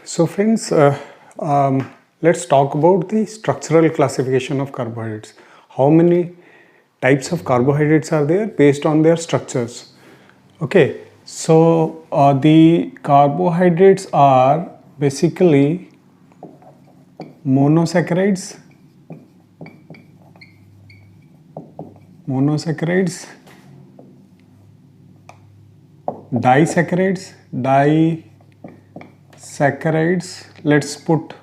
So friends, let's talk about the structural classification of carbohydrates. How many types of carbohydrates are there based on their structures? Okay, so the carbohydrates are basically monosaccharides, disaccharides, let's put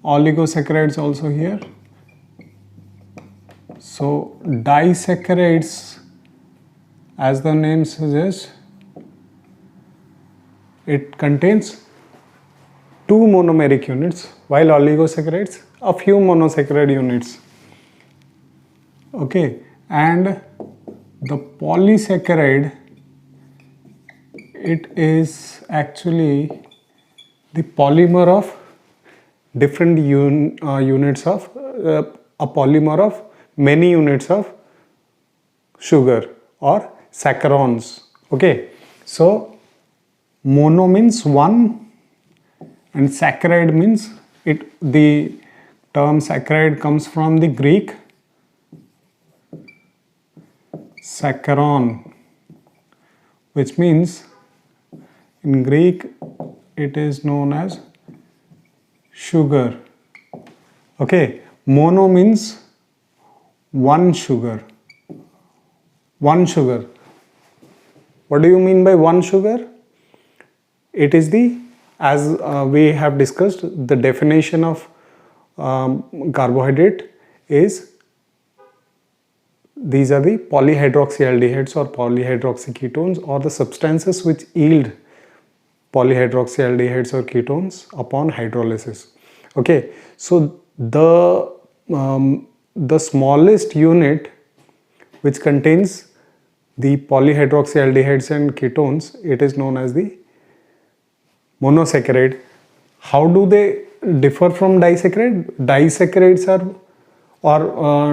oligosaccharides also here. So disaccharides, as the name suggests, it contains two monomeric units, while oligosaccharides a few monosaccharide units. Okay, and the polysaccharide, it is actually the polymer of different units of a polymer of many units of sugar or saccharons. Okay, so mono means one and saccharide means the term saccharide comes from the Greek saccharon, which means in Greek it is known as sugar. Okay, mono means one sugar. What do you mean by one sugar? It is as we have discussed, the definition of carbohydrate is these are the polyhydroxyaldehydes or polyhydroxyketones, or the substances which yield polyhydroxyaldehydes or ketones upon hydrolysis. Okay, so the smallest unit which contains the polyhydroxyaldehydes and ketones, it is known as the monosaccharide. How do they differ from disaccharide? Disaccharides are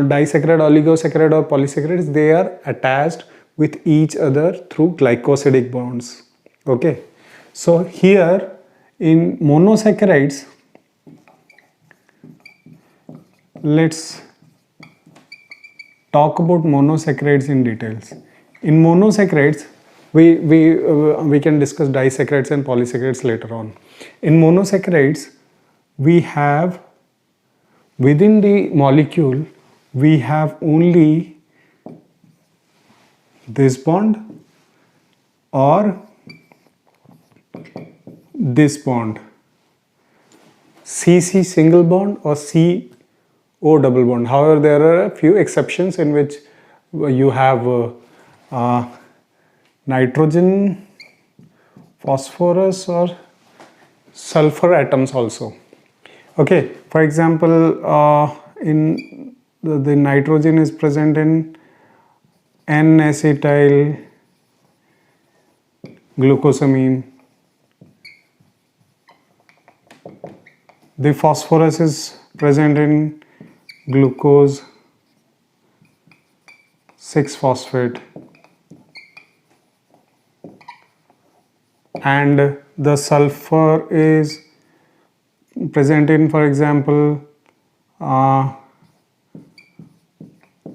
disaccharide, oligosaccharide or polysaccharides, they are attached with each other through glycosidic bonds. Okay, so here in monosaccharides, let's talk about monosaccharides in details. In monosaccharides, we can discuss disaccharides and polysaccharides later on. In monosaccharides, we have within the molecule, we have only this bond or this bond, CC single bond or CO double bond. However, there are a few exceptions in which you have nitrogen, phosphorus or sulfur atoms also. Okay, for example, in the nitrogen is present in N-acetyl glucosamine. The phosphorus is present in glucose 6-phosphate, and the sulfur is present in, for example,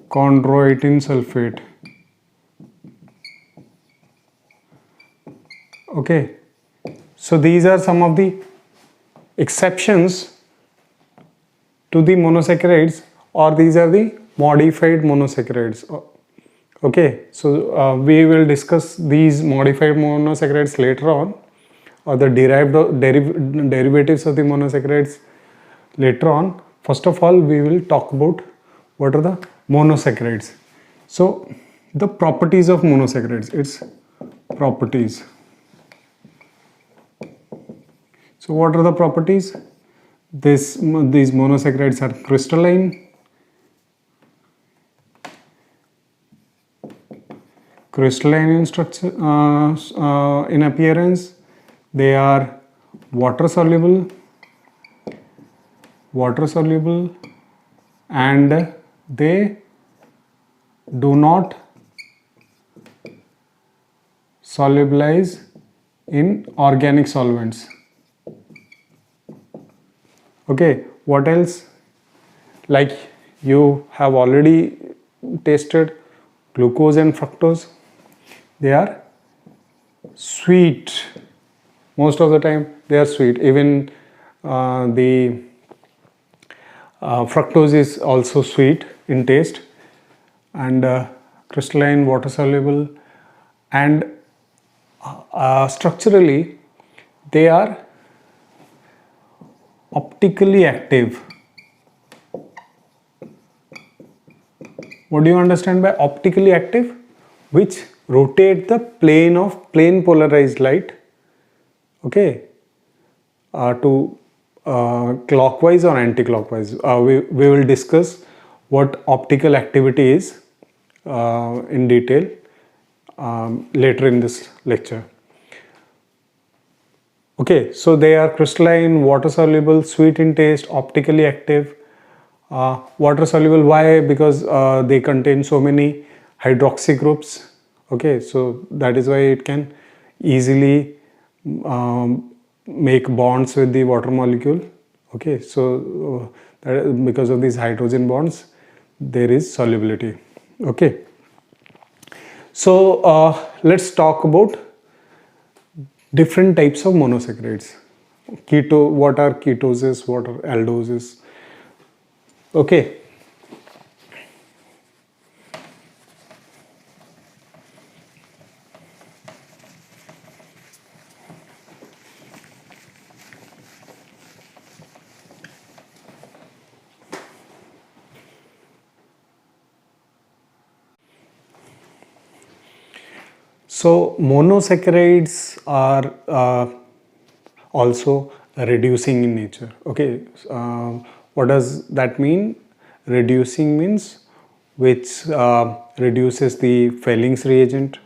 chondroitin sulfate. Okay, so these are some of the exceptions to the monosaccharides, or these are the modified monosaccharides. Okay, so we will discuss these modified monosaccharides later on, or the derivatives of the monosaccharides later on. First of all, we will talk about what are the monosaccharides. So the properties of monosaccharides, its properties. So what are the properties? These monosaccharides are crystalline, in structure, in appearance. They are water soluble, and they do not solubilize in organic solvents. Okay, what else? Like you have already tasted glucose and fructose. They are sweet. Most of the time they are sweet. Even the fructose is also sweet in taste, and crystalline, water soluble, and structurally they are optically active. What do you understand by optically active? Which rotate the plane polarized light, okay, to clockwise or anti-clockwise. We will discuss what optical activity is in detail later in this lecture. Okay, so they are crystalline, water soluble, sweet in taste, optically active. Water soluble, why? Because they contain so many hydroxy groups. Okay, so that is why it can easily make bonds with the water molecule. Okay, so because of these hydrogen bonds, there is solubility. Okay, so let's talk about different types of monosaccharides. What are ketoses? What are aldoses? Okay. So monosaccharides are also reducing in nature. Okay, what does that mean? Reducing means which reduces the Felling's reagent,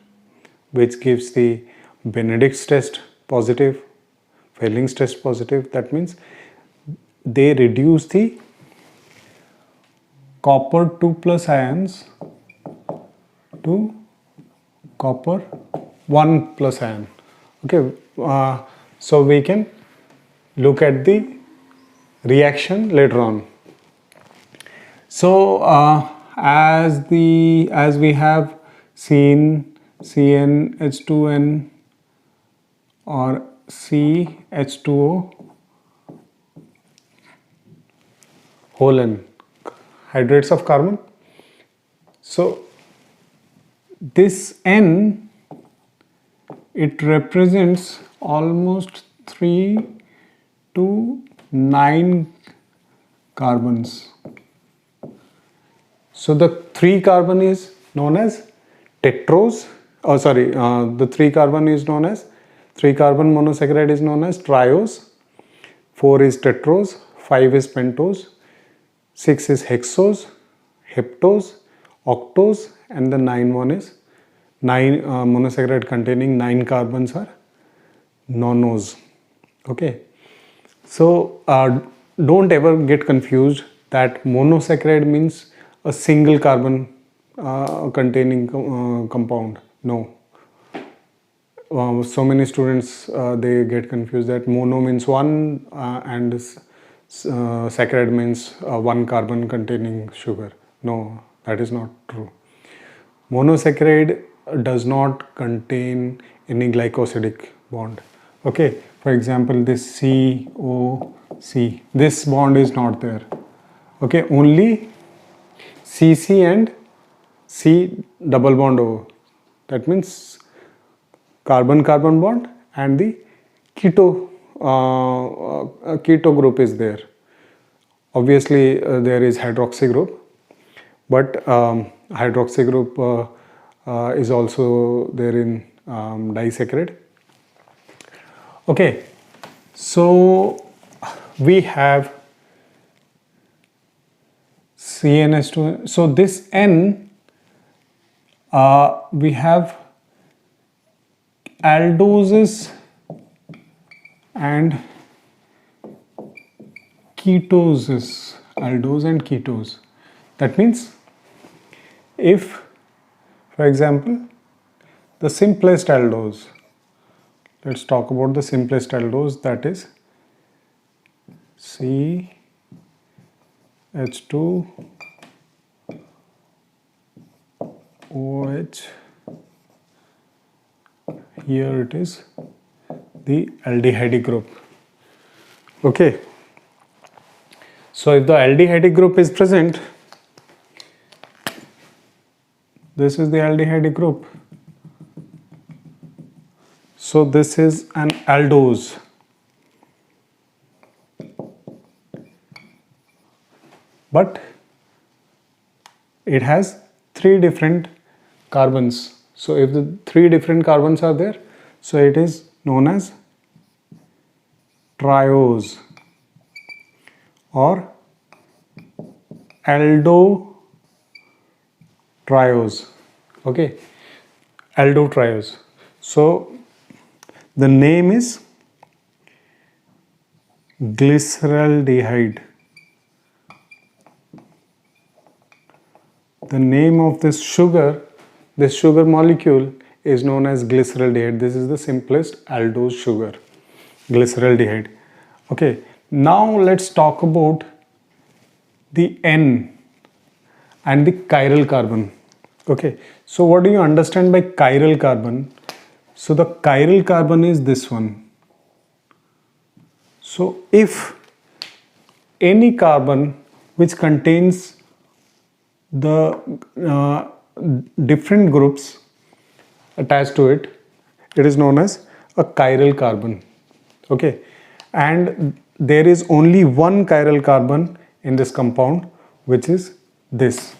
which gives the Benedict's test positive, Felling's test positive. That means they reduce the copper 2 plus ions to copper 1 plus ion. Okay, so we can look at the reaction later on. So as we have seen CnH2n or CH2O whole N, hydrates of carbon. So this N, it represents almost 3 to 9 carbons. So the 3 carbon is known as tetrose. Oh, sorry, the 3 carbon is known as 3 carbon monosaccharide is known as triose. 4 is tetrose, 5 is pentose, 6 is hexose, heptose, octose, and the 9 one is 9 monosaccharide containing 9 carbons are nonose. Okay, so don't ever get confused that monosaccharide means a single carbon containing compound. No. So many students they get confused that mono means one and saccharide means one carbon containing sugar. No, that is not true. Monosaccharide does not contain any glycosidic bond. Okay, for example, this COC, this bond is not there. Okay, only CC and C double bond O. That means carbon-carbon bond and the keto group is there. Obviously, there is hydroxy group, but hydroxy group is also there in disaccharide. Okay, so we have CnH2. So this N, we have aldoses and ketoses, aldose and ketose. That means if, for example, the simplest aldose, let's talk about the simplest aldose, that is CH2 OH. Here it is the aldehyde group. Okay. So if the aldehyde group is present, this is the aldehyde group. So this is an aldose. But it has 3 different carbons. So if the 3 different carbons are there, so it is known as triose or aldotriose. Okay, aldotriose. So the name is glyceraldehyde. The name of this sugar molecule is known as glyceraldehyde. This is the simplest aldose sugar, glyceraldehyde. Okay, now let's talk about the N and the chiral carbon. Okay, so what do you understand by chiral carbon? So the chiral carbon is this one. So if any carbon which contains the different groups attached to it, it is known as a chiral carbon. Okay, and there is only one chiral carbon in this compound, which is this.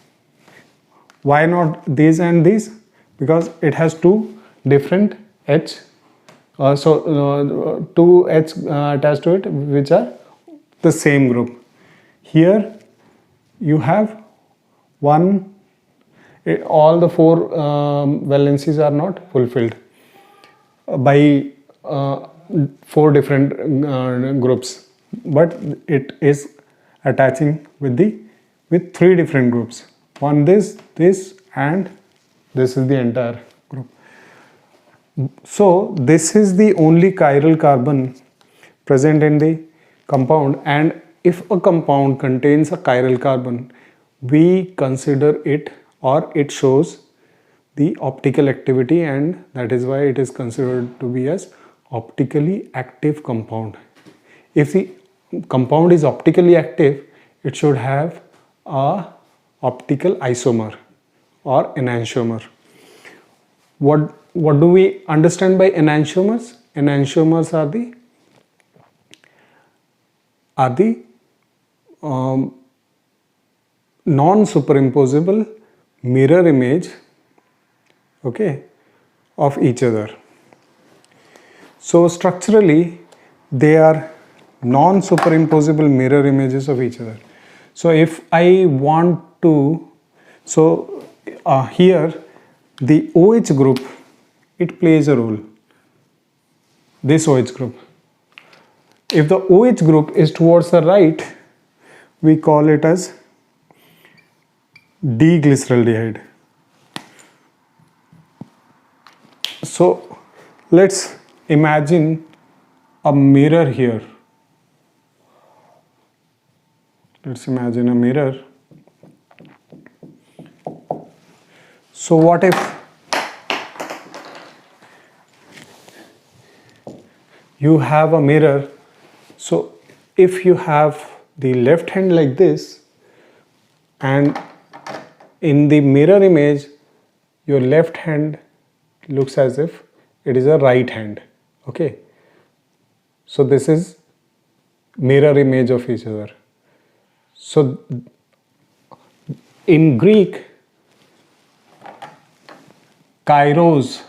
Why not these and these? Because it has 2 different H, two H attached to it, which are the same group. Here you have one, all the 4 valencies are not fulfilled by 4 different groups, but it is attaching with 3 different groups. One this, and this is the entire group. So this is the only chiral carbon present in the compound, and if a compound contains a chiral carbon, we consider it, or it shows the optical activity, and that is why it is considered to be as optically active compound. If the compound is optically active, it should have a optical isomer or enantiomer. What do we understand by enantiomers? Enantiomers are the non-superimposable mirror image, okay, of each other. So structurally they are non-superimposable mirror images of each other. So if I want to, so here the OH group, it plays a role, this OH group. If the OH group is towards the right, we call it as D-glyceraldehyde. So let's imagine a mirror here. Let's imagine a mirror. So what if you have a mirror? So if you have the left hand like this, and in the mirror image your left hand looks as if it is a right hand. Okay, so this is mirror image of each other. So in Greek, kairos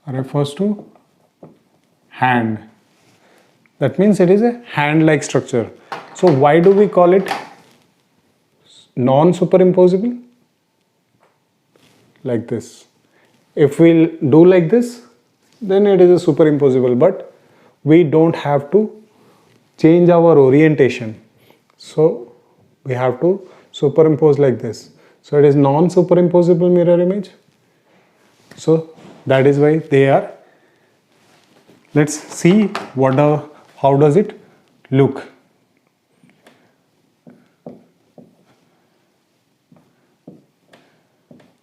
refers to hand. That means it is a hand-like structure. So why do we call it non-superimposable? Like this. If we do like this, then it is a superimposable, but we don't have to change our orientation. So we have to superimpose like this. So it is non-superimposable mirror image. So that is why they are. Let's see how does it look.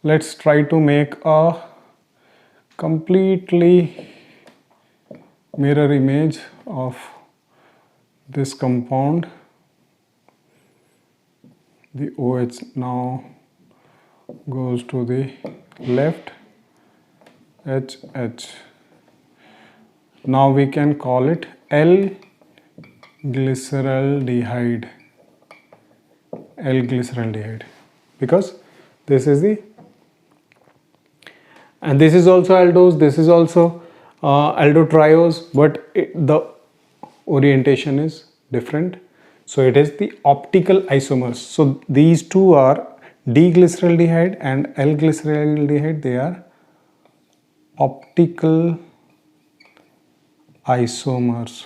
Let's try to make a completely mirror image of this compound. The OH now goes to the left, HH. Now we can call it L-glyceraldehyde. L-glyceraldehyde, because this is the, and this is also aldose, this is also aldotriose, but the orientation is different. So it is the optical isomers. So these two are D-glyceraldehyde and L-glyceraldehyde. They are optical isomers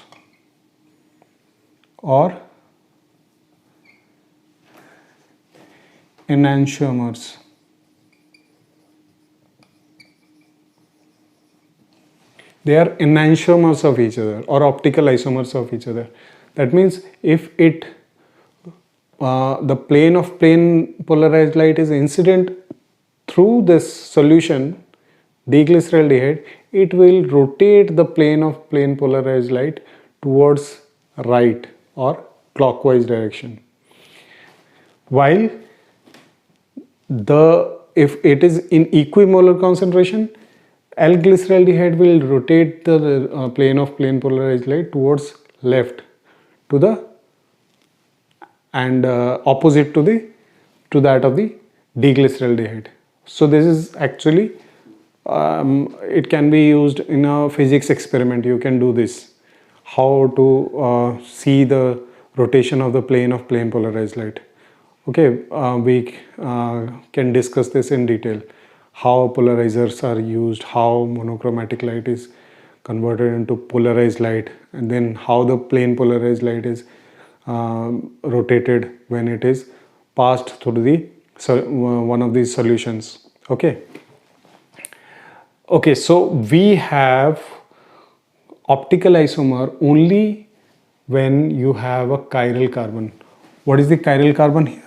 or enantiomers. They are enantiomers of each other or optical isomers of each other. That means if it the plane of plane polarized light is incident through this solution D-glyceraldehyde, it will rotate the plane of plane polarized light towards right or clockwise direction. While if it is in equimolar concentration, L-glyceraldehyde will rotate the plane of plane polarized light towards left to the and opposite to that of the D-glyceraldehyde. So this is actually it can be used in a physics experiment. You can do this, how to see the rotation of the plane polarized light. Okay, we can discuss this in detail, how polarizers are used, how monochromatic light is converted into polarized light, and then how the plane polarized light is rotated when it is passed through the one of these solutions. Okay, so we have optical isomer only when you have a chiral carbon. What is the chiral carbon here?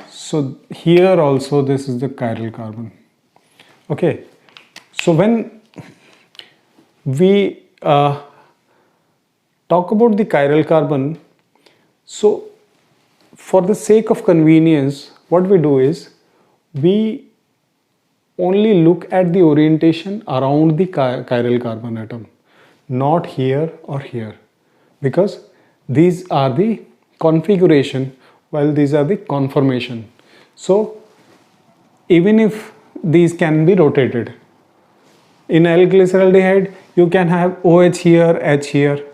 So here also this is the chiral carbon. Okay, so when we talk about the chiral carbon, so for the sake of convenience, what we do is we only look at the orientation around the chiral carbon atom, not here or here, because these are the configuration while these are the conformation. So even if these can be rotated, in L-glyceraldehyde you can have OH here, H here,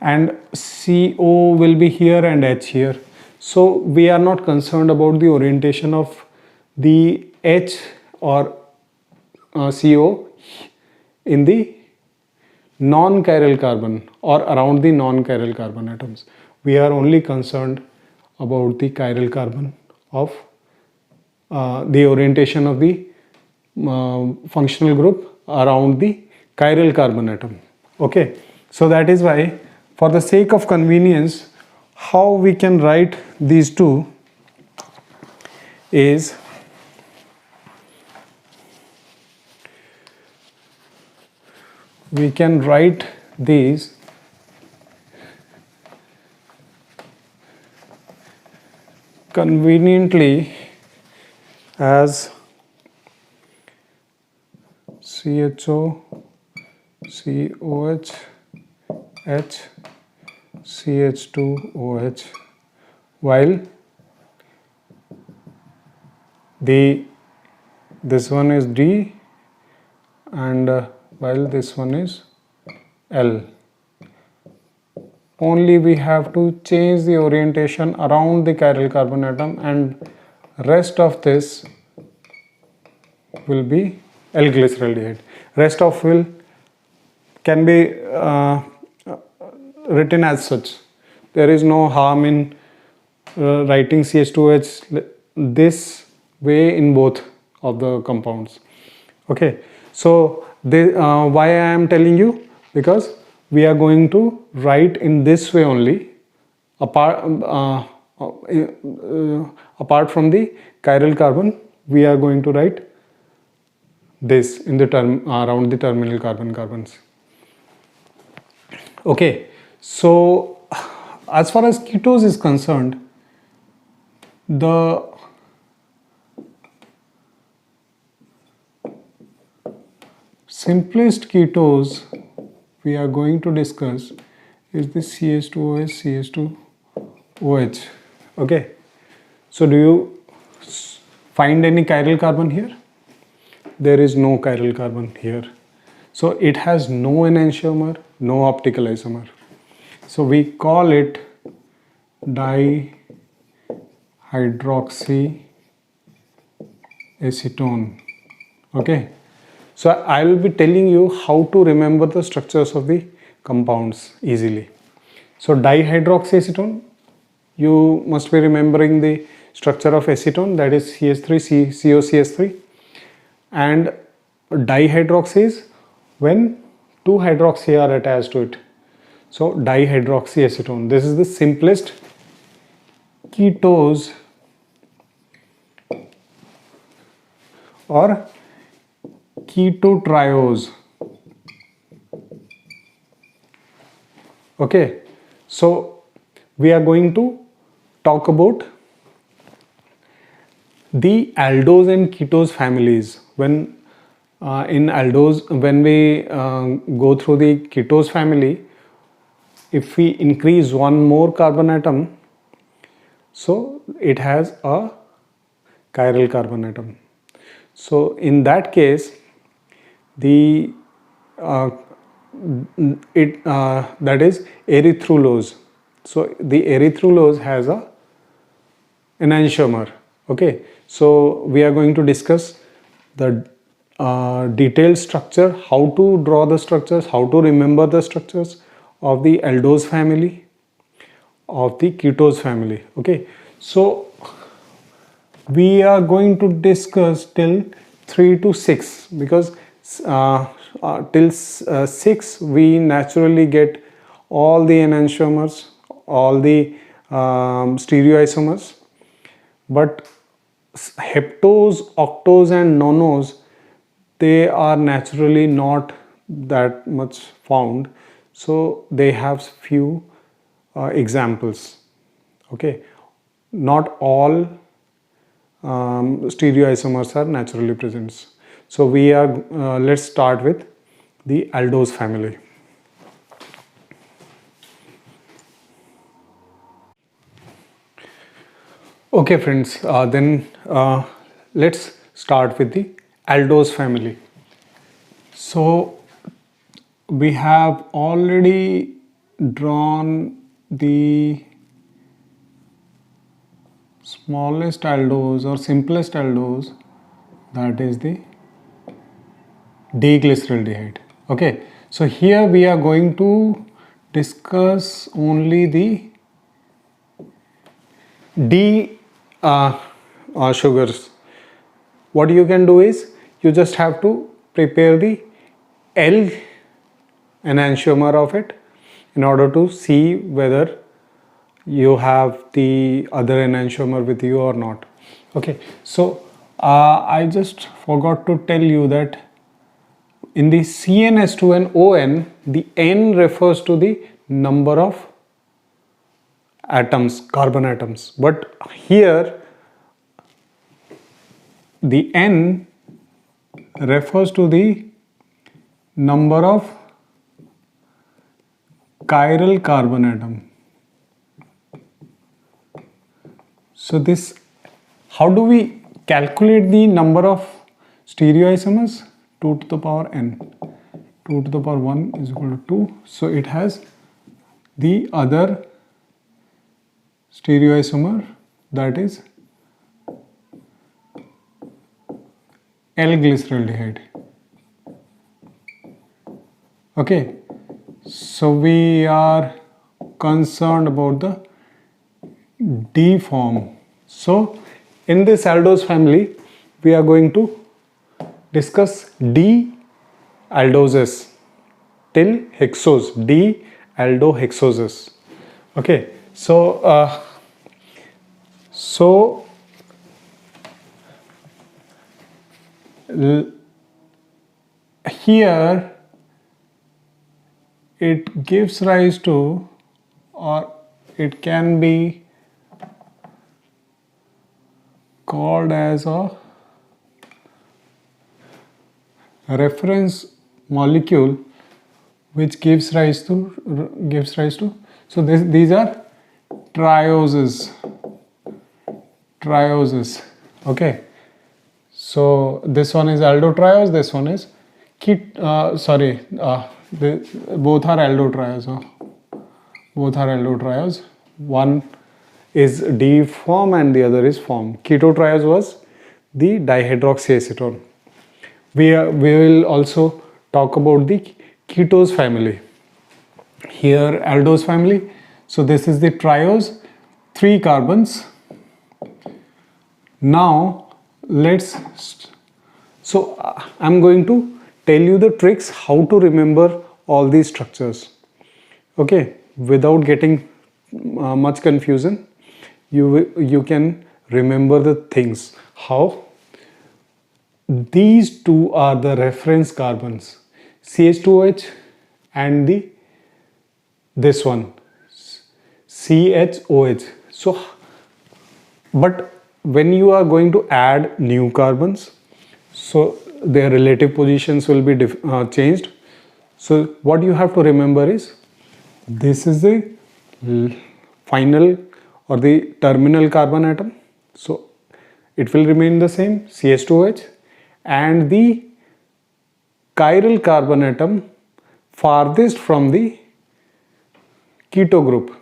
and CO will be here and H here. So we are not concerned about the orientation of the H or CO in the non-chiral carbon or around the non-chiral carbon atoms. We are only concerned about the chiral carbon of the orientation of the functional group around the chiral carbon atom. Okay, so that is why, for the sake of convenience, how we can write these two is we can write these conveniently as CHO, COH, H, CH2OH, while this one is D and while this one is L. Only we have to change the orientation around the chiral carbon atom, and rest of this will be L-glyceraldehyde. Rest of can be written as such. There is no harm in writing CH2H this way in both of the compounds. Okay, so why I am telling you, because we are going to write in this way only, apart apart from the chiral carbon, we are going to write this in the term around the terminal carbons. Okay, so as far as ketose is concerned, the simplest ketose we are going to discuss is the CH2OH, CH2OH. Okay, so do you find any chiral carbon here? There is no chiral carbon here. So it has no enantiomer, no optical isomer. So we call it dihydroxyacetone. Okay. So I will be telling you how to remember the structures of the compounds easily. So dihydroxyacetone, you must be remembering the structure of acetone, that is CH3, COCH3, and dihydroxy is when two hydroxy are attached to it. So dihydroxyacetone, this is the simplest ketose or ketotriose. Okay, so we are going to talk about the aldose and ketose families. When in aldose, when we go through the ketose family, if we increase one more carbon atom, so it has a chiral carbon atom. So in that case, the that is erythrulose. So the erythrulose has a enantiomer. Okay, so we are going to discuss the detailed structure, how to draw the structures, how to remember the structures of the aldose family, of the ketose family. Okay, so we are going to discuss till 3 to 6 because till 6 we naturally get all the enantiomers, all the stereoisomers, but heptose, octose and nonose, they are naturally not that much found, so they have few examples. Okay, not all stereoisomers are naturally present. So we are let's start with the aldose family. Okay friends, then let's start with the aldose family. So we have already drawn the smallest aldose or simplest aldose, that is the D-glyceraldehyde. Okay, so here we are going to discuss only the D sugars. What you can do is you just have to prepare the L enantiomer of it in order to see whether you have the other enantiomer with you or not. Okay, so I just forgot to tell you that in the CnS2 and ON, the N refers to the number of atoms, carbon atoms, but here the N refers to the number of chiral carbon atom. So this, how do we calculate the number of stereoisomers? 2 to the power n. 2 to the power 1 is equal to 2. So it has the other stereoisomer, that is L-glyceraldehyde. Okay, so we are concerned about the D form. So in this aldose family, we are going to discuss D aldoses. till hexose, D-aldohexoses. Okay, so here it gives rise to, or it can be called as a reference molecule which gives rise to so these are trioses. Okay, so this one is aldotriose, this one is both are aldotriose. Both are aldotriose. One is D form and the other is form. Ketotriose was the dihydroxyacetone. We will also talk about the ketose family. Here aldose family. So this is the triose, 3 carbons. Now I'm going to tell you the tricks how to remember all these structures. Okay, without getting much confusion, you can remember the things. How? These two are the reference carbons, CH2OH and this one, CHOH. So, but when you are going to add new carbons, so their relative positions will be changed. So what you have to remember is, this is the final or the terminal carbon atom, so it will remain the same, CH2OH, and the chiral carbon atom farthest from the keto group.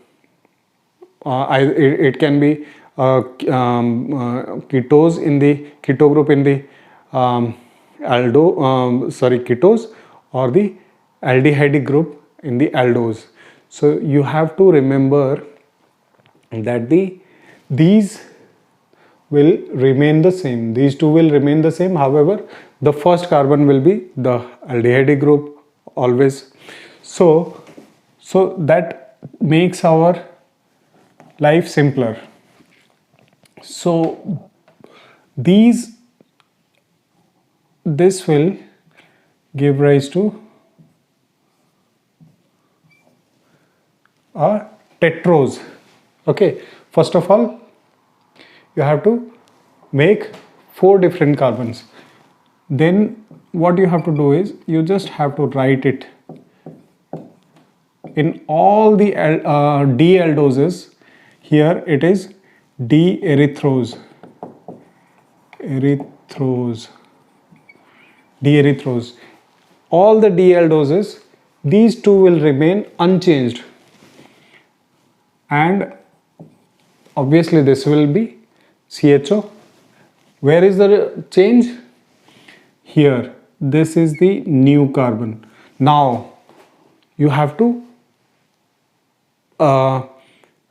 It can be ketose in the keto group in the ketose, or the aldehyde group in the aldose. So you have to remember that these will remain the same. These two will remain the same. However, the first carbon will be the aldehyde group always. So that makes our life simpler. So this will give rise to a tetrose. Okay, first of all, you have to make 4 different carbons. Then what you have to do is, you just have to write it in all the D-aldoses. Here it is D-erythrose. D-erythrose. All the D-aldoses, these two will remain unchanged, and obviously this will be CHO. Where is the change? Here, this is the new carbon. Now you have to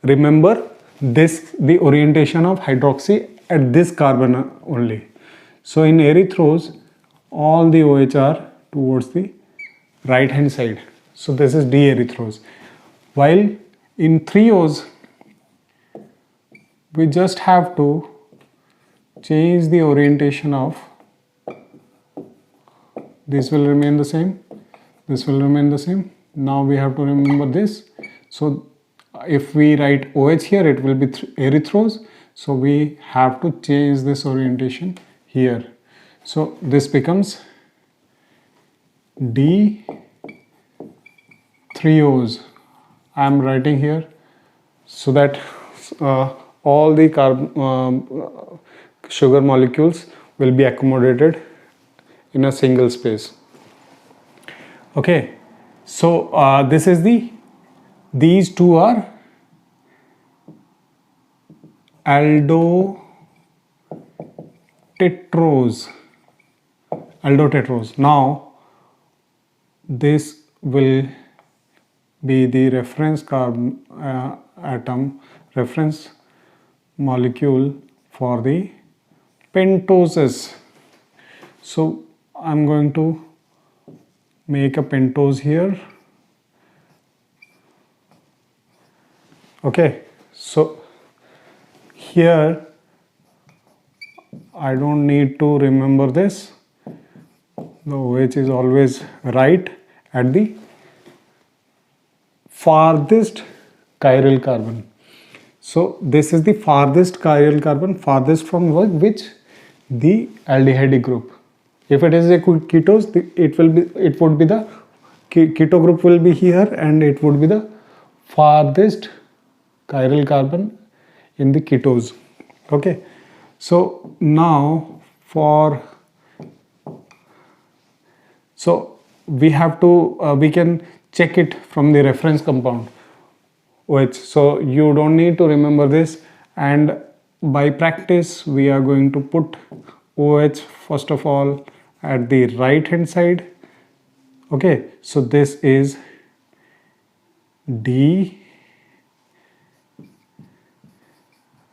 remember the orientation of hydroxy at this carbon only. So in erythrose, all the OH are towards the right hand side. So this is D-erythrose. While in threose, we just have to change the orientation of, this will remain the same, this will remain the same. Now we have to remember this. So if we write OH here, it will be erythrose. So we have to change this orientation here. So this becomes D-threose. I am writing here so that all the sugar molecules will be accommodated in a single space. Okay, so this is these two are aldotetrose. Now this will be the reference carbon reference molecule for the pentoses. So I'm going to make a pentose here. Okay, so here I don't need to remember this. The OH is always right at the farthest chiral carbon. So this is the farthest chiral carbon, farthest from which? The aldehyde group. If it is a ketose, it would be the keto group will be here, and it would be the farthest chiral carbon in the ketose. Okay, so now we have to we can check it from the reference compound OH. So you don't need to remember this, and by practice we are going to put OH first of all at the right hand side. Okay, so this is D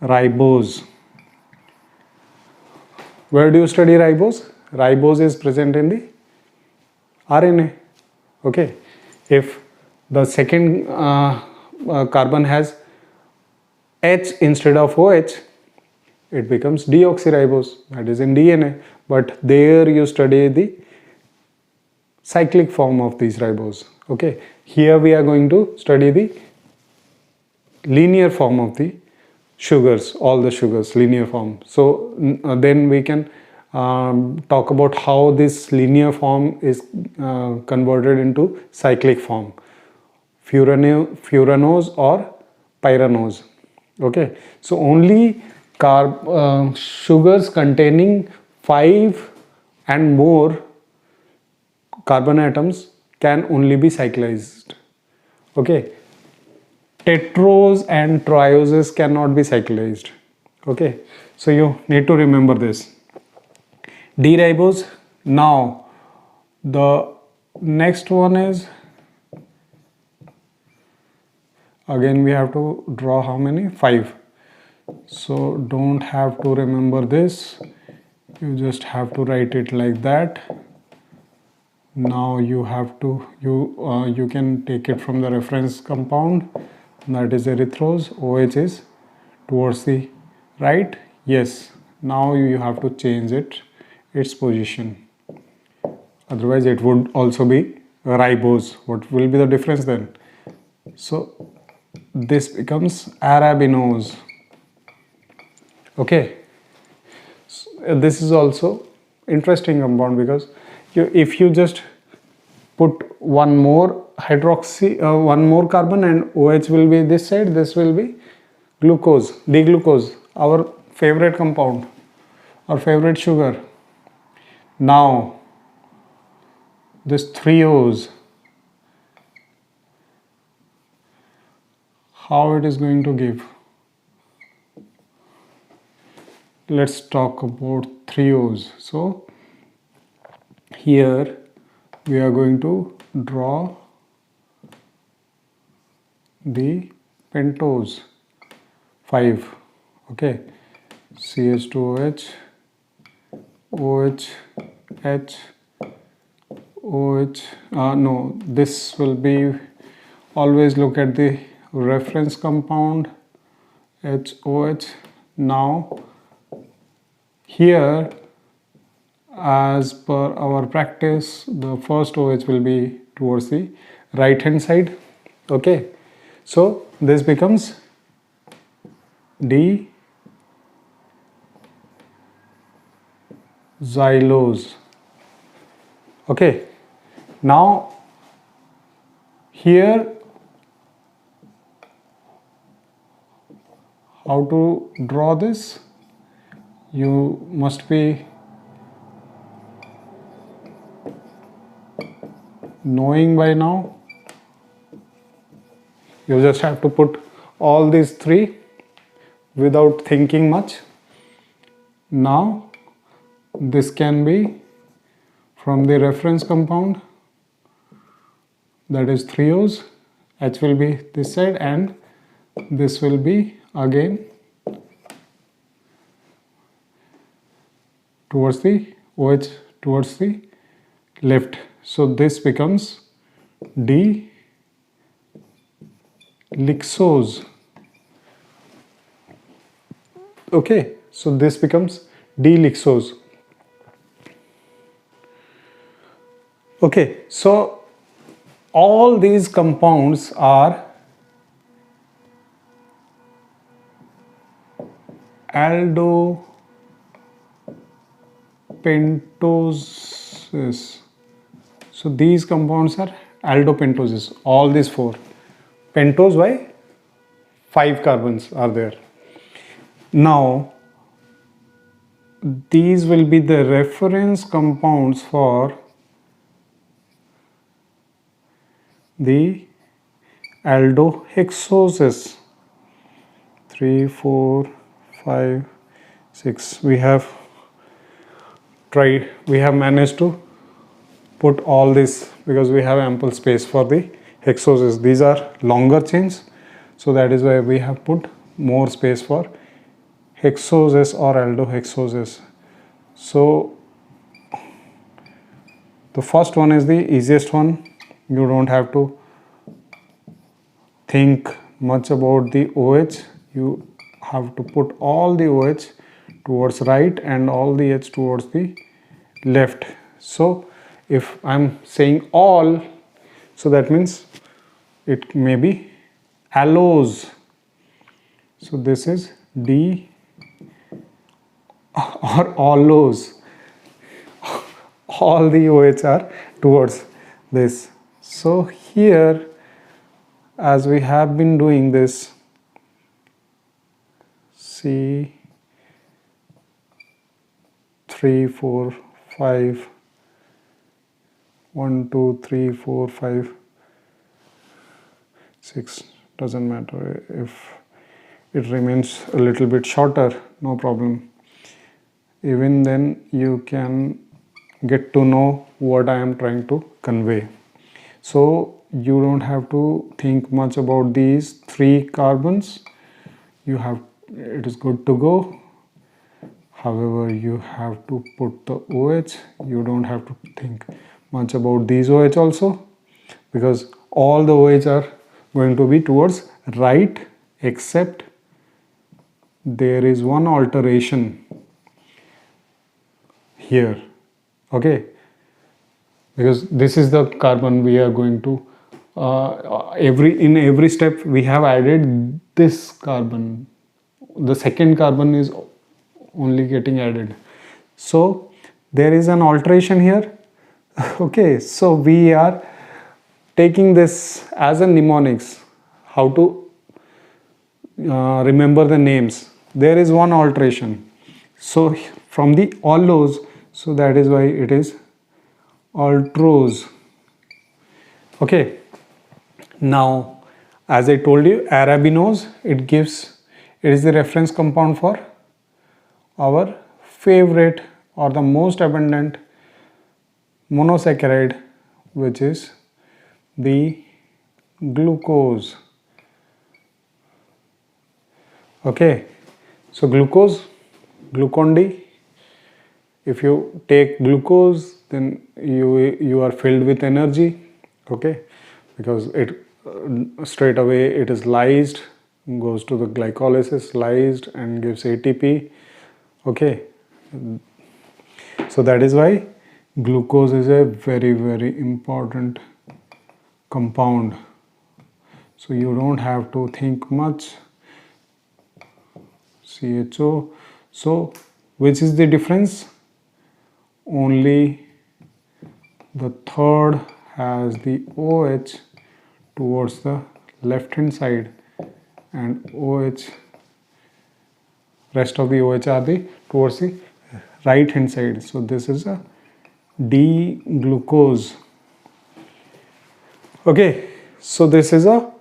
ribose. Where do you study ribose? Ribose is present in the RNA. Okay, if the second carbon has H instead of OH, it becomes deoxyribose, that is in DNA. But there you study the cyclic form of these ribose. Okay, here we are going to study the linear form of the sugars, all the sugars, linear form. So then we can talk about how this linear form is converted into cyclic form, furanose or pyranose. Okay, so only sugars containing 5 and more carbon atoms can only be cyclized. Okay, tetrose and trioses cannot be cyclized. Okay, so you need to remember this. D-ribose. Now the next one is, again we have to draw how many? 5. So don't have to remember this, you just have to write it like that. Now you have to you can take it from the reference compound, that is erythrose. OH is towards the right. Yes, now you have to change its position, otherwise it would also be ribose. What will be the difference then? So this becomes arabinose. Okay, so this is also interesting compound, because if you just put one more one more carbon, and OH will be this side, this will be glucose, D-glucose, our favorite compound, our favorite sugar. Now this 3 O's, how it is going to give? Let's talk about 3 O's. So here we are going to draw the pentose 5. Okay, CH2OH, OH, H, OH. No, this will be, always look at the reference compound, HOH. Now here, as per our practice, the first OH will be towards the right hand side. Okay, so this becomes D xylose. Okay, now here how to draw this? You must be knowing by now. You just have to put all these 3 without thinking much. Now this can be from the reference compound, that is 3 O's. H will be this side, and this will be again towards the OH, towards the left. So this becomes D lixose. Okay, so this becomes D-lixose. Okay, so all these compounds are aldopentoses. So these compounds are aldopentoses, all these four. Pentose, why? 5 carbons are there. Now, these will be the reference compounds for the aldohexoses. 3, 4, 5, 6. We have managed to put all this because we have ample space for the hexoses. These are longer chains, so that is why we have put more space for hexoses or aldohexoses. So the first one is the easiest one. You don't have to think much about the OH. You have to put all the OH towards right and all the H towards the left. So if I'm saying all, so that means it may be allos. So this is D or allos. All the OH are towards this. So here, as we have been doing this, C 3, 4, 5, 1, 2, 3, 4, 5, 6, doesn't matter. If it remains a little bit shorter, no problem. Even then you can get to know what I am trying to convey. So you don't have to think much about these 3 carbons. It is good to go. However, you have to put the OH. You don't have to think much about these OH also, because all the OH are going to be towards right, except there is one alteration here. Okay, because this is the carbon we are going to in every step we have added this carbon. The second carbon is only getting added, so there is an alteration here. Okay, so we are taking this as a mnemonics, how to remember the names. There is one alteration, so from the allos, so that is why it is altros. Okay, now as I told you, arabinose, it is the reference compound for our favorite or the most abundant monosaccharide, which is the glucose. Okay, so glucon D. If you take glucose, then you are filled with energy. Okay, because it straight away it is lysed, goes to the glycolysis, lysed and gives ATP. Okay, so that is why glucose is a very, very important compound. So you don't have to think much. CHO. So which is the difference? Only the third has the OH towards the left hand side, and rest of the OH are towards the right hand side. So this is a D-glucose. Okay, so this is a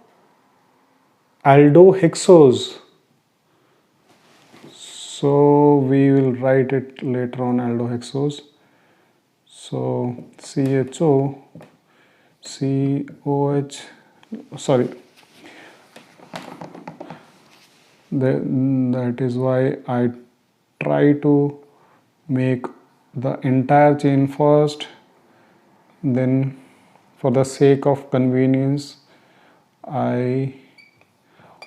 aldohexose. So we will write it later on, aldohexose. So CHO, COH, sorry, that is why I try to make the entire chain first, then for the sake of convenience I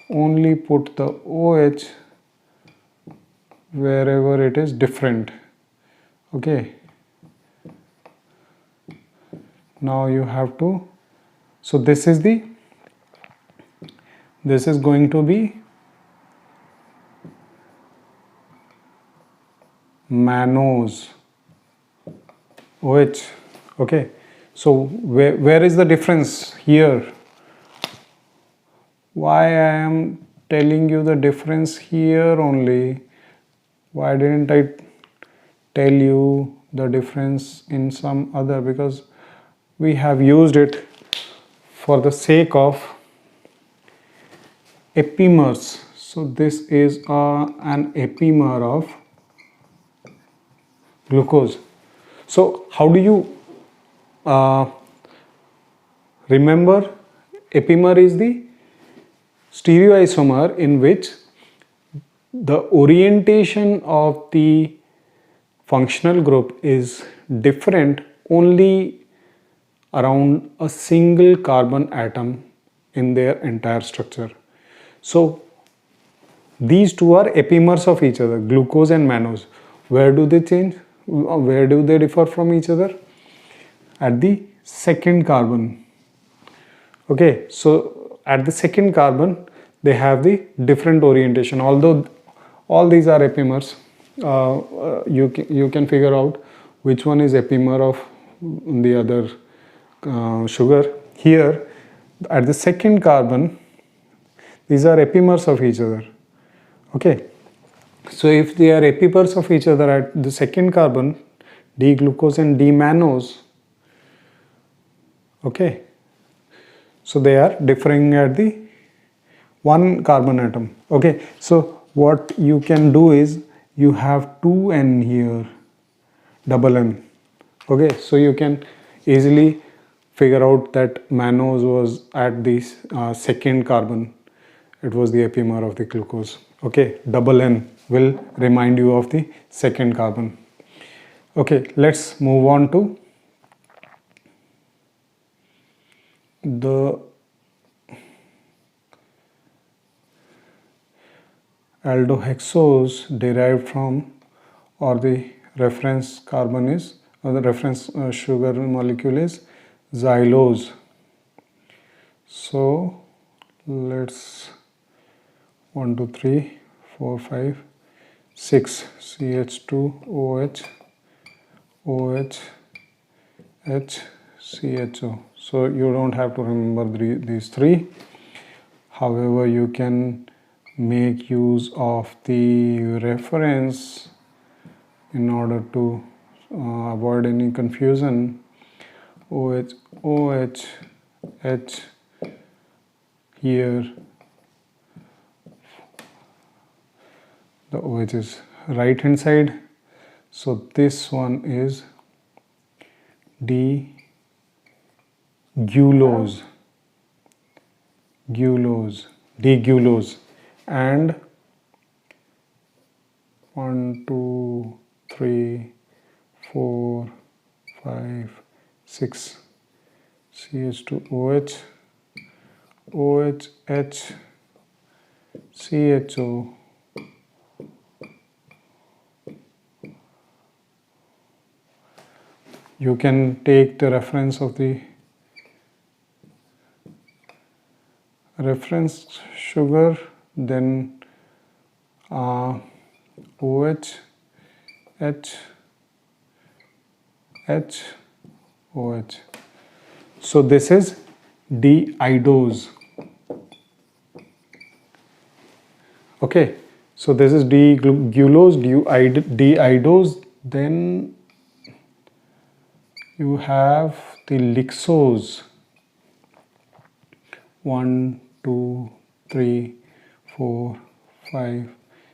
only put the OH wherever it is different. Okay, now you have to, so this is going to be mannose OH. Okay, so where is the difference here? Why I am telling you the difference here only? Why didn't I tell you the difference in some other? Because we have used it for the sake of epimers. So this is an epimer of glucose. So how do you remember? Epimer is the stereoisomer in which the orientation of the functional group is different only around a single carbon atom in their entire structure. So these two are epimers of each other, glucose and mannose. Where do they change? Where do they differ from each other? At the second carbon. Okay, so at the second carbon they have the different orientation. Although all these are epimers, you can figure out which one is epimer of the other sugar. Here at the second carbon, these are epimers of each other. Okay, so if they are epimers of each other at the second carbon, D-glucose and D-mannose, okay, so they are differing at the one carbon atom. Okay, so what you can do is you have 2N here, double N. Okay, so you can easily figure out that mannose was at the second carbon. It was the epimer of the glucose. Okay, double N will remind you of the second carbon. Okay, let's move on to the aldohexose derived from, or the reference carbon is, or the reference sugar molecule is xylose. So let's 1 2 3 4 5 6 CH2OH OH H CHO. So you don't have to remember these three. However, you can make use of the reference in order to avoid any confusion. OH OH H here, the OH is right hand side, so this one is D-gulose, D-gulose, and 1 2 3 4 5 6 CH2OH OH H CHO. You can take the reference of the reference sugar, then OH H H OH. So this is D-idose. Okay, so this is D-gulose, D-idose. Then you have the lixose. 1 2 3 4 5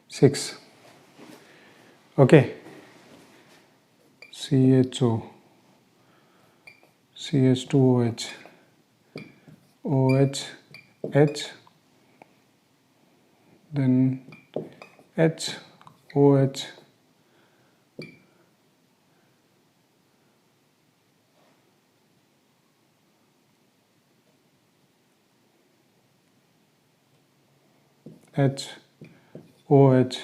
6. Okay, CHO, CH2OH OH H, then HOH H OH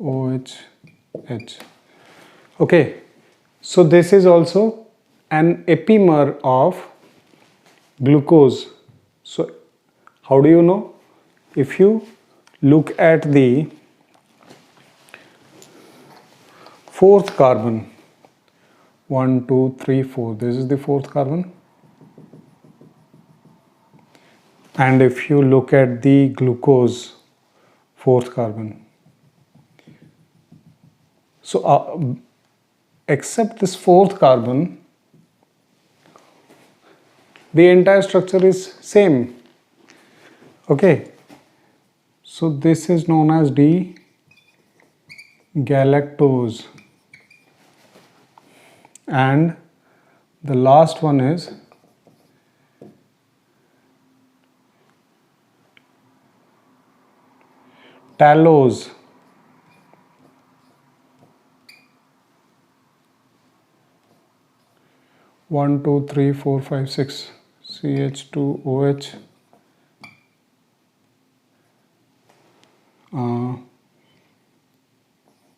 OH, H. Okay, so this is also an epimer of glucose. So how do you know? If you look at the fourth carbon, 1, 2, 3, 4, this is the fourth carbon. And if you look at the glucose, fourth carbon. So except this fourth carbon, the entire structure is same. Okay, so this is known as D-galactose, and the last one is tallose. One, two, three, four, five, six. CH2OH.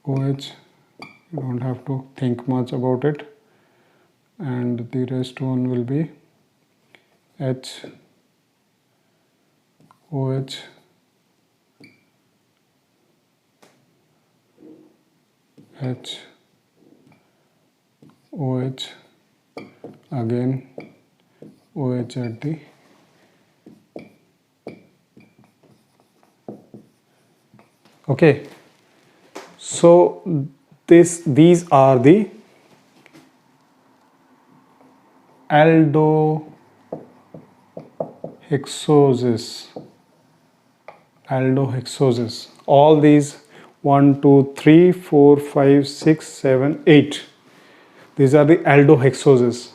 OH, you don't have to think much about it, and the rest one will be H, OH, H, OH, again OH at the okay. So these are the aldohexoses. All these 1, 2, 3, 4, 5, 6, 7, 8. These are the aldohexoses.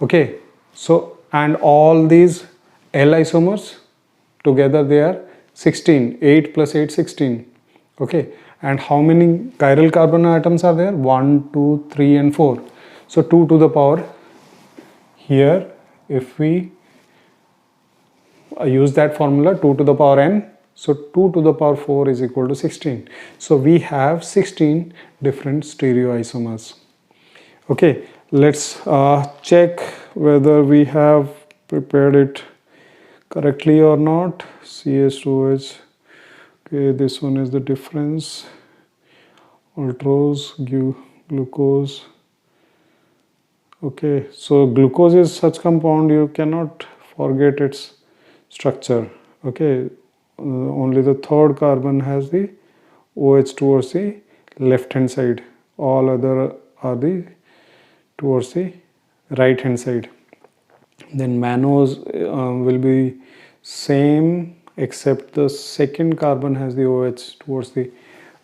Okay. So and all these L isomers together they are 16. 8 plus 8, 16. Okay. And how many chiral carbon atoms are there? 1, 2, 3 and 4. So 2 to the power. Here if we use that formula, 2 to the power n, so 2 to the power 4 is equal to 16. So we have 16 different stereoisomers. Okay, let's check whether we have prepared it correctly or not. CH2H. Okay, this one is the difference. Ultrose, glucose. Okay, so glucose is such compound you cannot forget its structure. Okay, only the third carbon has the OH towards the left hand side. All other are the towards the right hand side. Then mannose will be same except the second carbon has the OH towards the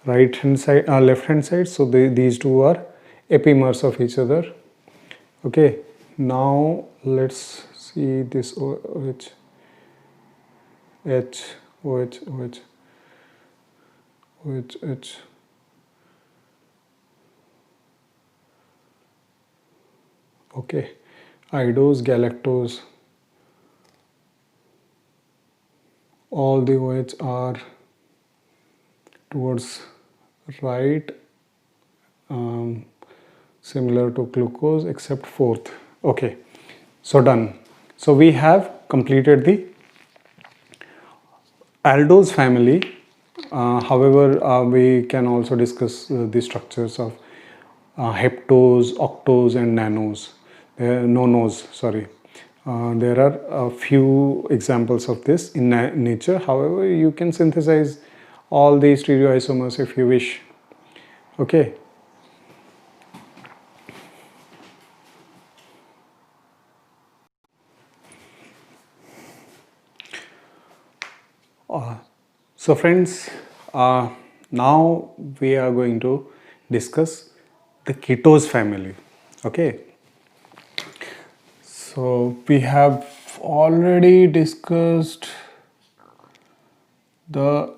right hand side, left hand side. So these two are epimers of each other. Okay, now let's see this OH, H, OH, OH, OH, H. Okay, idose, galactose. All the OH are towards right, similar to glucose except fourth. Okay, so done. So we have completed the aldose family. However, we can also discuss the structures of heptose, octose and nanos. Nonos, sorry. There are a few examples of this in nature. However, you can synthesize all these stereoisomers if you wish. Okay. So friends, now we are going to discuss the ketose family. Okay. So we have already discussed the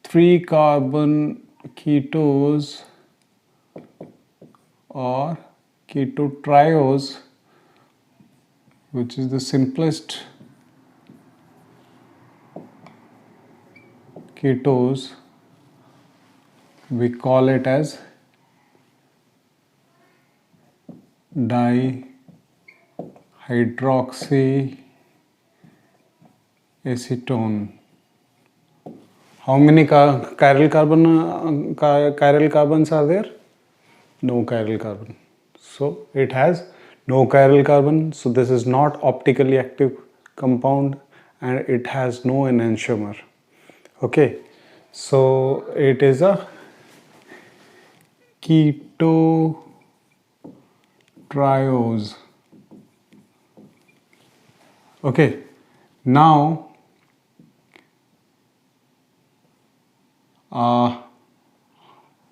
3 carbon ketose or ketotriose, which is the simplest ketose, we call it as dihydroxyacetone. How many chiral carbons are there? No chiral carbon. So it has no chiral carbon. So this is not optically active compound and it has no enantiomer. Okay. So it is a ketotriose. Okay. Now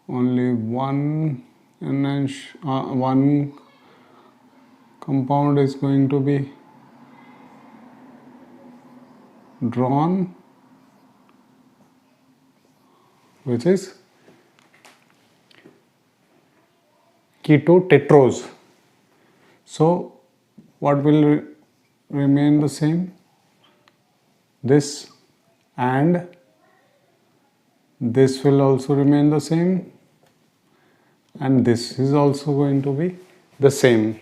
only one compound is going to be drawn, which is ketotetrose. So what will remain the same? This and this will also remain the same, and this is also going to be the same.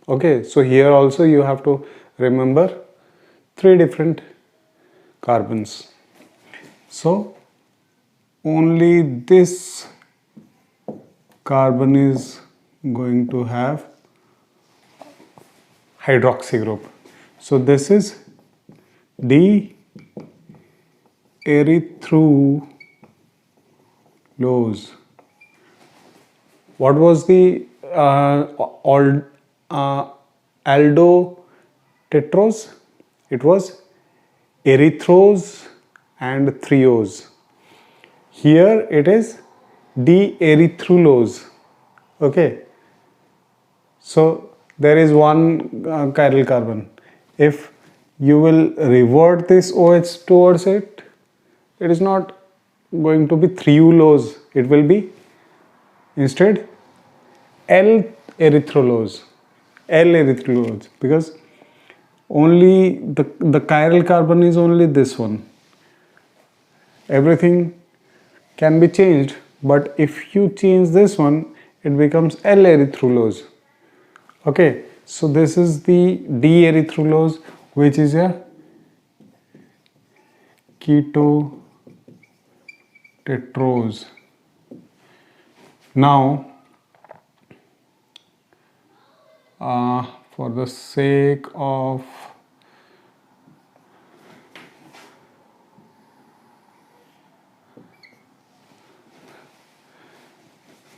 Okay, so here also you have to remember 3 different carbons. So only this carbon is going to have hydroxy group. So this is d-erythrulose. What was the aldotetrose? It was erythrose and threose. Here it is d-erythrulose. Okay. So there is one chiral carbon. If you will revert this OH towards it, it is not going to be threulose. It will be instead L-erythrulose. L-erythrulose, because only the chiral carbon is only this one. Everything can be changed, but if you change this one, it becomes L-erythrulose. Okay, so this is the d-erythrulose, which is a ketotetrose. Now, for the sake of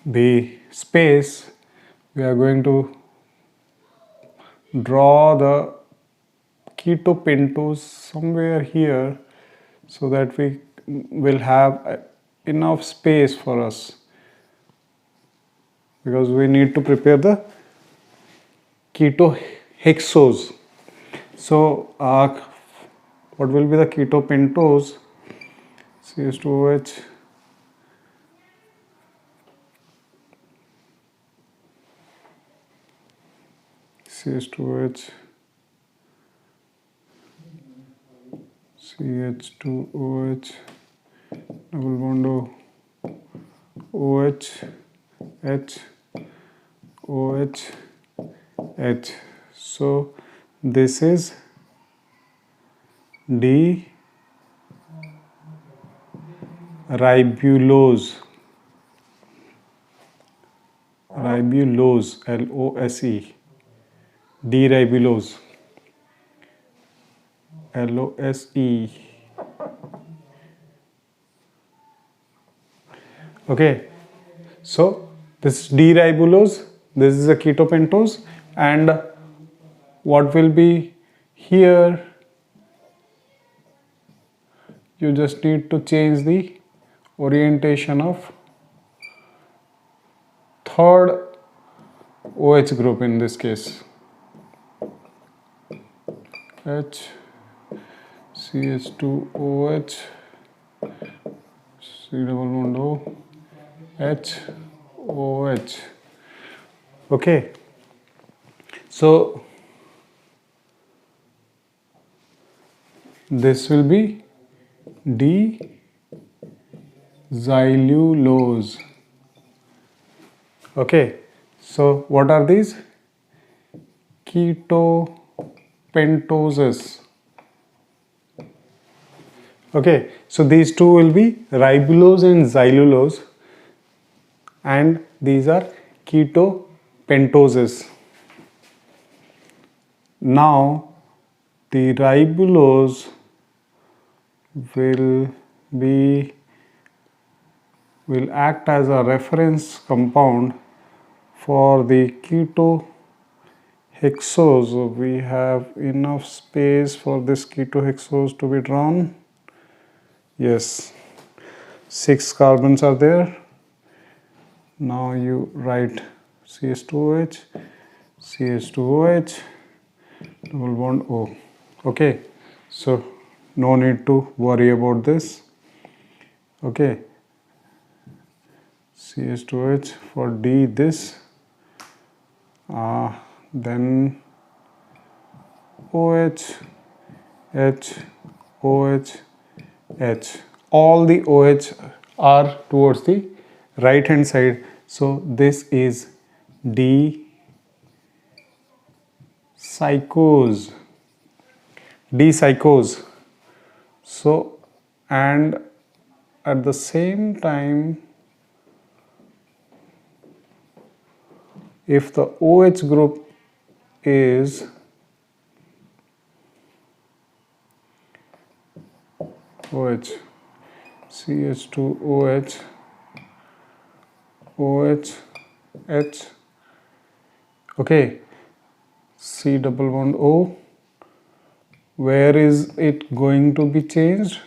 the space, we are going to draw the ketopentose somewhere here so that we will have enough space for us, because we need to prepare the ketohexose. So what will be the ketopentose? CH2OH, CH2OH, CH2OH, double bond OH, H, OH, H. So this is D-ribulose, LOSE, D-ribulose, LOSE. Okay, so this is D-ribulose, this is a ketopentose, and what will be here? You just need to change the orientation of third OH group in this case. H, CH2OH, C double bond O, H, OH. Okay, so this will be D, xylulose. Okay, so what are these? Ketopentoses. Okay, so these two will be ribulose and xylulose, and these are ketopentoses. Now the ribulose will act as a reference compound for the ketohexose. We have enough space for this ketohexose to be drawn. Yes, 6 carbons are there. Now you write CH2OH, CH2OH, double bond O. Okay, so no need to worry about this. Okay, CH2OH for D this, then OH, H, OH, H. All the OH are towards the right hand side. So this is D psychose. D psychose. So, and at the same time, if the OH group is OH, CH2OH, OH, H, okay, C double bond O, where is it going to be changed?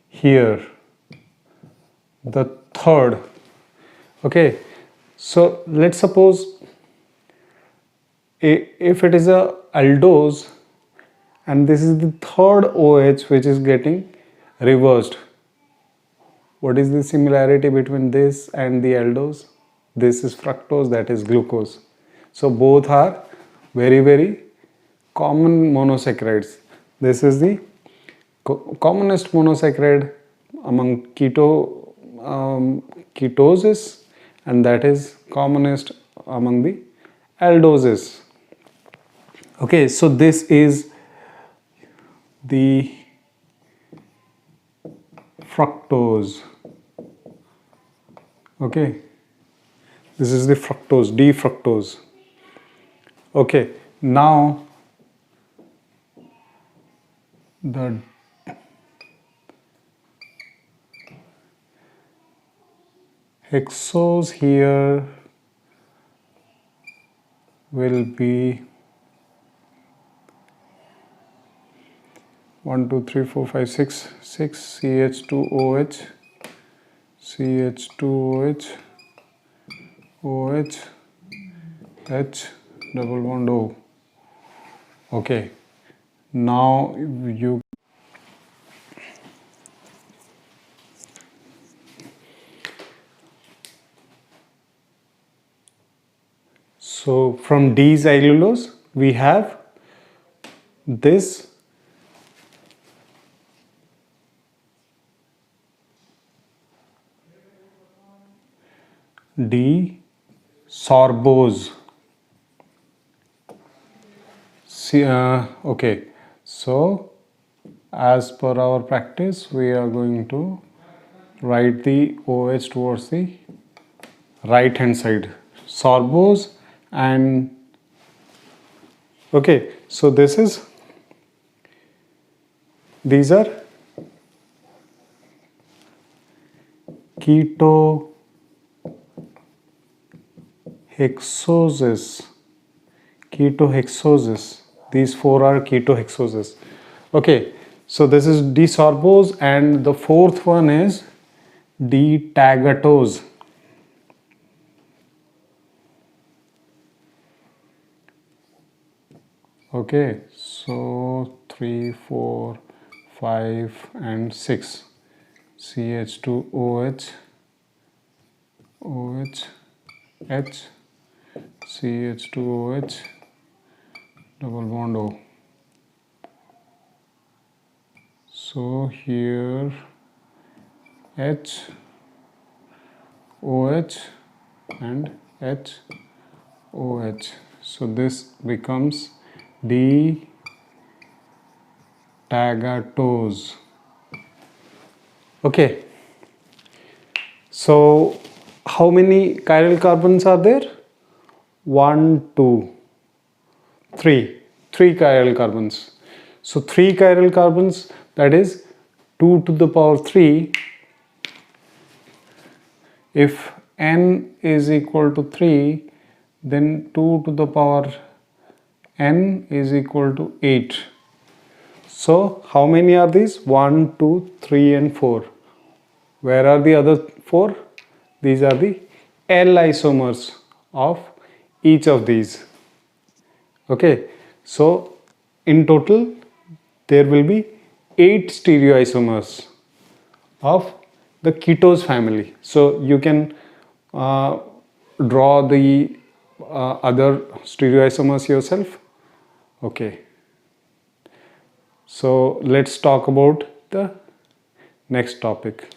Here, the third. Okay, so let's suppose if it is a aldose and this is the third OH which is getting reversed. What is the similarity between this and the aldose? This is fructose, that is glucose. So both are very, very common monosaccharides. This is the commonest monosaccharide among ketoses, and that is commonest among the aldoses. Okay, so this is the fructose. Okay, this is the fructose, D fructose. Okay, now the hexose here will be 1, 2, 3, 4, 5, 6, 6 CH2OH, CH2OH, OH, H, double bond O. Okay, now you so from D-xylulose we have this D-sorbose. Okay, so as per our practice we are going to write the OH towards the right hand side, sorbose, and okay, so these are ketohexoses. These 4 are ketohexoses. Okay, so this is D-sorbose, and the fourth one is D-tagatose. Okay, so 3, 4, 5 and 6 CH2OH, OH, H, CH2OH, double bond O. So here H, OH and H, OH. So this becomes D-tagatose. Okay. So how many chiral carbons are there? 1, 2, 3. 3 chiral carbons. So 3 chiral carbons, that is 2 to the power 3. If n is equal to 3, then 2 to the power n is equal to 8. So how many are these? 1, 2, 3 and 4. Where are the other 4? These are the L isomers of each of these. Okay, so in total there will be 8 stereoisomers of the ketose family. So you can draw the other stereoisomers yourself. Okay, so let's talk about the next topic.